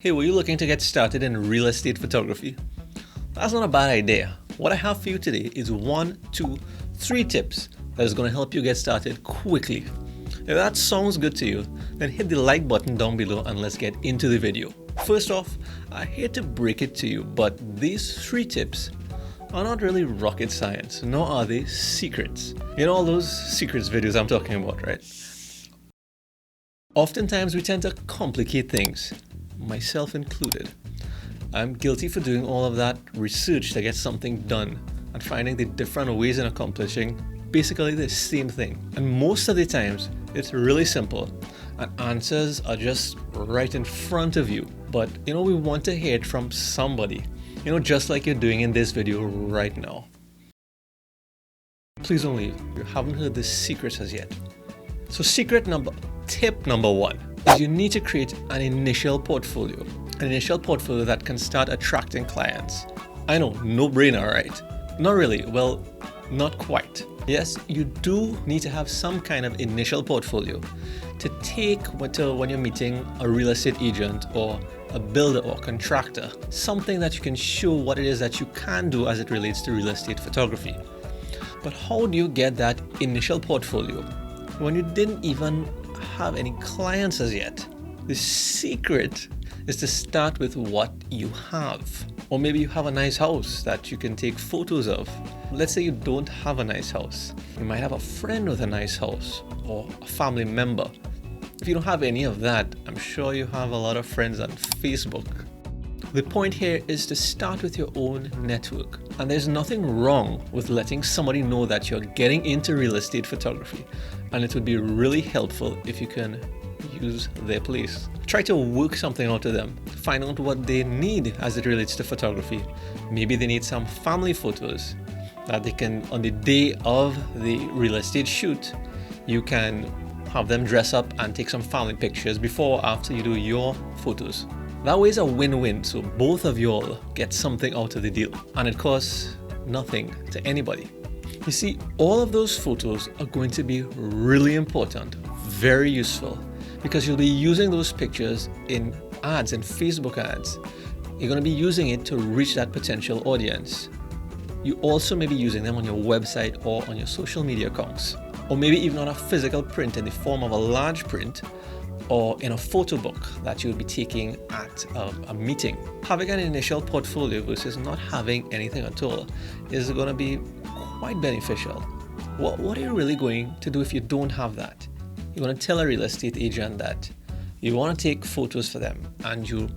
Hey, were you looking to get started in real estate photography? That's not a bad idea. What I have for you today is 3 tips that is going to help you get started quickly. If that sounds good to you, then hit the like button down below and let's get into the video. First off, I hate to break it to you, but these 3 tips are not really rocket science, nor are they secrets. You know all those secrets videos I'm talking about, right? Oftentimes we tend to complicate things, myself included. I'm guilty for doing all of that research to get something done and finding the different ways in accomplishing basically the same thing. And most of the times it's really simple and answers are just right in front of you. But we want to hear it from somebody, just like you're doing in this video right now. Please don't leave. You haven't heard the secrets as yet. So tip number 1 is you need to create an initial portfolio. An initial portfolio that can start attracting clients. I know, no brainer, right? Not really, well, not quite. Yes, you do need to have some kind of initial portfolio to take when you're meeting a real estate agent or a builder or contractor. Something that you can show what it is that you can do as it relates to real estate photography. But how do you get that initial portfolio when you didn't even have any clients as yet? The secret is to start with what you have. Or maybe you have a nice house that you can take photos of. Let's say you don't have a nice house. You might have a friend with a nice house or a family member. If you don't have any of that, I'm sure you have a lot of friends on Facebook. The point here is to start with your own network. And there's nothing wrong with letting somebody know that you're getting into real estate photography. And it would be really helpful if you can use their place. Try to work something out of them. Find out what they need as it relates to photography. Maybe they need some family photos that they can, on the day of the real estate shoot, you can have them dress up and take some family pictures before or after you do your photos. That way is a win-win, so both of you all get something out of the deal. And it costs nothing to anybody. You see, all of those photos are going to be really important, very useful, because you'll be using those pictures in ads, in Facebook ads. You're going to be using it to reach that potential audience. You also may be using them on your website or on your social media accounts, or maybe even on a physical print in the form of a large print, or in a photo book that you'll be taking at a meeting. Having an initial portfolio versus not having anything at all is going to be quite beneficial. What are you really going to do if you don't have that? You're going to tell a real estate agent that you want to take photos for them and you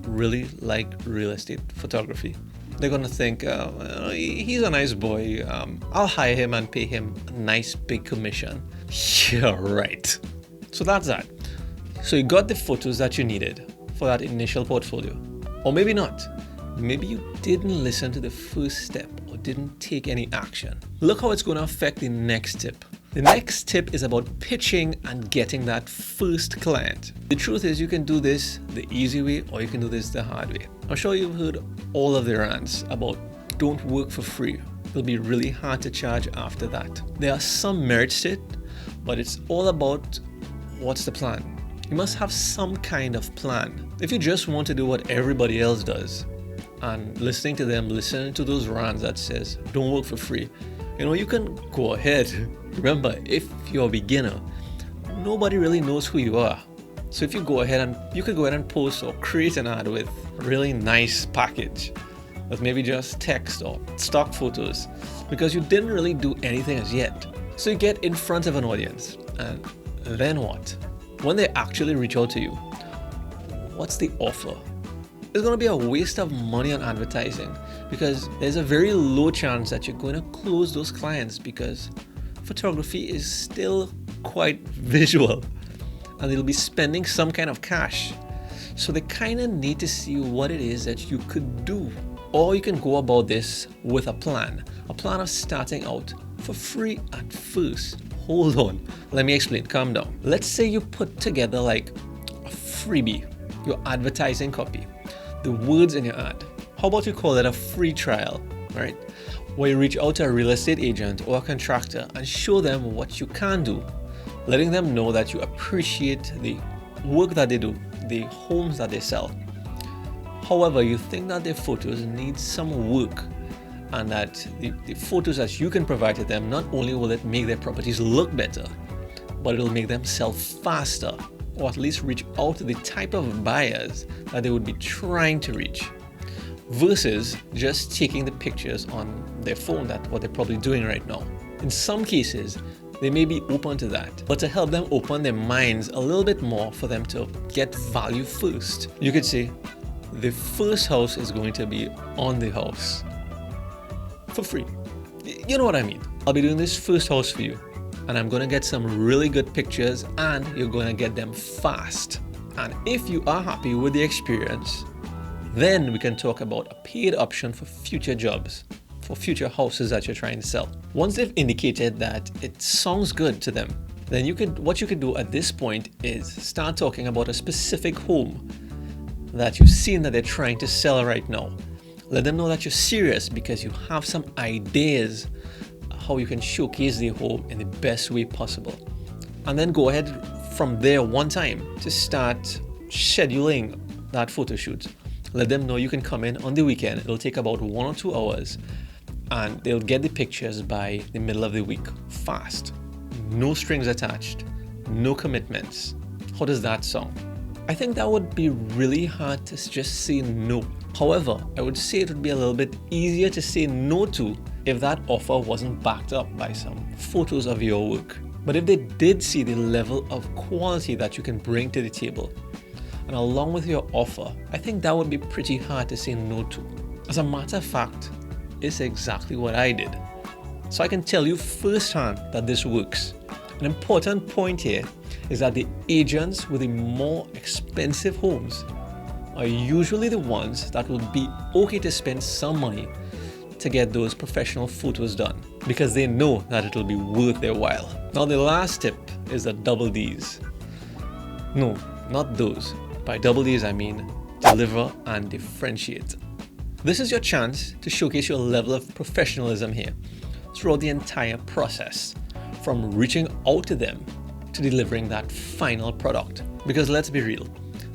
really like real estate photography. They're going to think, he's a nice boy, I'll hire him and pay him a nice big commission. Yeah, right. So that's that. So you got the photos that you needed for that initial portfolio. Or maybe not. Maybe you didn't listen to the first step or didn't take any action. Look how it's going to affect the next tip. The next tip is about pitching and getting that first client. The truth is you can do this the easy way or you can do this the hard way. I'm sure you've heard all of the rants about don't work for free. It'll be really hard to charge after that. There are some merits to it, but it's all about what's the plan. You must have some kind of plan. If you just want to do what everybody else does and listening to those rants that says don't work for free, you can go ahead. Remember, if you're a beginner, nobody really knows who you are. So if you could go ahead and post or create an ad with a really nice package with maybe just text or stock photos because you didn't really do anything as yet. So you get in front of an audience and then what? When they actually reach out to you, what's the offer? It's going to be a waste of money on advertising because there's a very low chance that you're going to close those clients because photography is still quite visual and they'll be spending some kind of cash. So they kind of need to see what it is that you could do. Or you can go about this with a plan of starting out for free at first. Hold on, let me explain, calm down. Let's say you put together like a freebie, your advertising copy, the words in your ad. How about you call it a free trial, right? Where you reach out to a real estate agent or a contractor and show them what you can do, letting them know that you appreciate the work that they do, the homes that they sell, However, you think that their photos need some work, and that the photos that you can provide to them, not only will it make their properties look better, but it'll make them sell faster, or at least reach out to the type of buyers that they would be trying to reach, versus just taking the pictures on their phone, that's what they're probably doing right now. In some cases, they may be open to that, but to help them open their minds a little bit more for them to get value first, you could say the first house is going to be on the house for free. You know what I mean? I'll be doing this first house for you, and I'm going to get some really good pictures, and you're going to get them fast. And if you are happy with the experience, then we can talk about a paid option for future jobs, for future houses that you're trying to sell. Once they've indicated that it sounds good to them, then what you could do at this point is start talking about a specific home that you've seen that they're trying to sell right now. Let them know that you're serious because you have some ideas how you can showcase the home in the best way possible. And then go ahead from there one time to start scheduling that photo shoot. Let them know you can come in on the weekend. It'll take about 1 or 2 hours, and they'll get the pictures by the middle of the week. Fast. No strings attached. No commitments. How does that sound? I think that would be really hard to just say no. However, I would say it would be a little bit easier to say no to if that offer wasn't backed up by some photos of your work. But if they did see the level of quality that you can bring to the table, and along with your offer, I think that would be pretty hard to say no to. As a matter of fact, it's exactly what I did. So I can tell you firsthand that this works. An important point here is that the agents with the more expensive homes are usually the ones that will be okay to spend some money to get those professional photos done, because they know that it'll be worth their while. Now the last tip is the double Ds. No, not those. By double Ds I mean deliver and differentiate. This is your chance to showcase your level of professionalism here throughout the entire process, from reaching out to them to delivering that final product. Because let's be real,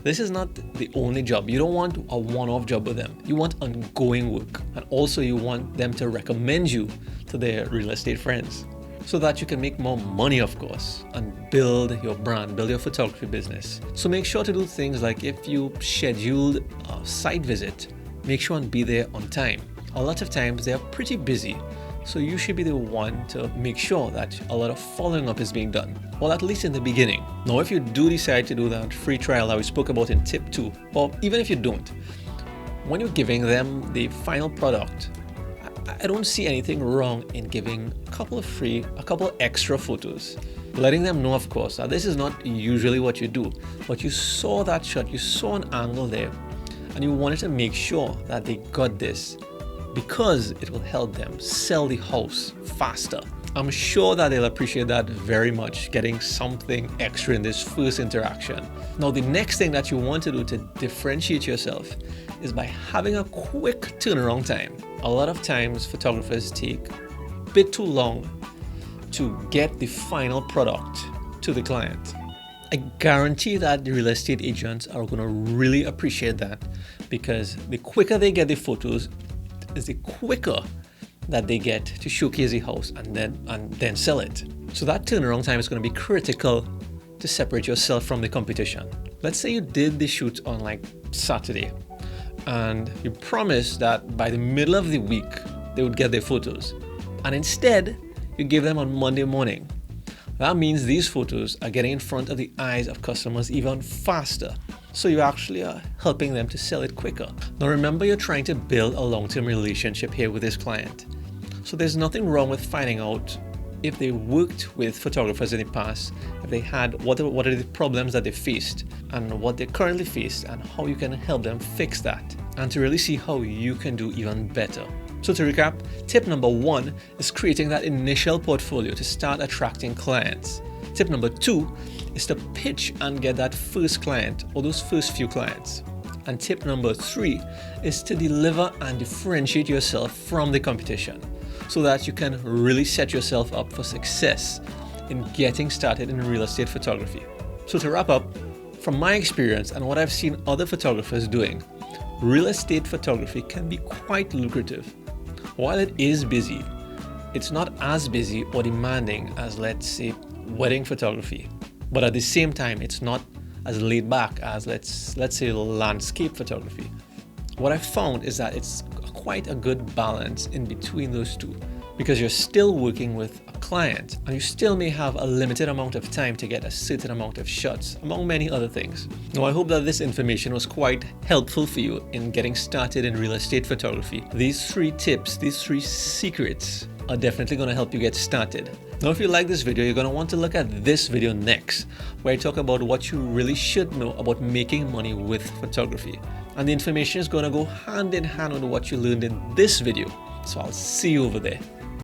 this is not the only job. You don't want a one-off job with them. You want ongoing work, and also you want them to recommend you to their real estate friends so that you can make more money, of course, and build your brand, build your photography business. So make sure to do things like, if you scheduled a site visit, make sure and be there on time. A lot of times they are pretty busy, so you should be the one to make sure that a lot of following up is being done, well, at least in the beginning. Now, if you do decide to do that free trial that we spoke about in tip 2, or even if you don't, when you're giving them the final product, I don't see anything wrong in giving a couple extra photos. Letting them know, of course, that this is not usually what you do, but you saw that shot, you saw an angle there, and you wanted to make sure that they got this, because it will help them sell the house faster. I'm sure that they'll appreciate that very much, getting something extra in this first interaction. Now, the next thing that you want to do to differentiate yourself is by having a quick turnaround time. A lot of times photographers take a bit too long to get the final product to the client. I guarantee that the real estate agents are going to really appreciate that, because the quicker they get the photos is the quicker that they get to showcase the house and then sell it. So that turnaround time is going to be critical to separate yourself from the competition. Let's say you did the shoot on like Saturday, and you promised that by the middle of the week they would get their photos, and instead you gave them on Monday morning. That means these photos are getting in front of the eyes of customers even faster. So you actually are helping them to sell it quicker. Now remember, you're trying to build a long-term relationship here with this client. So there's nothing wrong with finding out if they worked with photographers in the past, if they had, what are the problems that they faced, and what they currently face, and how you can help them fix that, and to really see how you can do even better. So to recap, tip number 1 is creating that initial portfolio to start attracting clients. Tip number 2 is to pitch and get that first client, or those first few clients. And tip number 3 is to deliver and differentiate yourself from the competition, so that you can really set yourself up for success in getting started in real estate photography. So to wrap up, from my experience and what I've seen other photographers doing, real estate photography can be quite lucrative. While it is busy, it's not as busy or demanding as, let's say, wedding photography. But at the same time, it's not as laid back as, let's say, landscape photography. What I found is that it's quite a good balance in between those two, because you're still working with a client and you still may have a limited amount of time to get a certain amount of shots, among many other things. Now, I hope that this information was quite helpful for you in getting started in real estate photography. These 3 tips, these 3 secrets are definitely going to help you get started. Now, if you like this video, you're going to want to look at this video next, where I talk about what you really should know about making money with photography. And the information is going to go hand in hand with what you learned in this video. So I'll see you over there.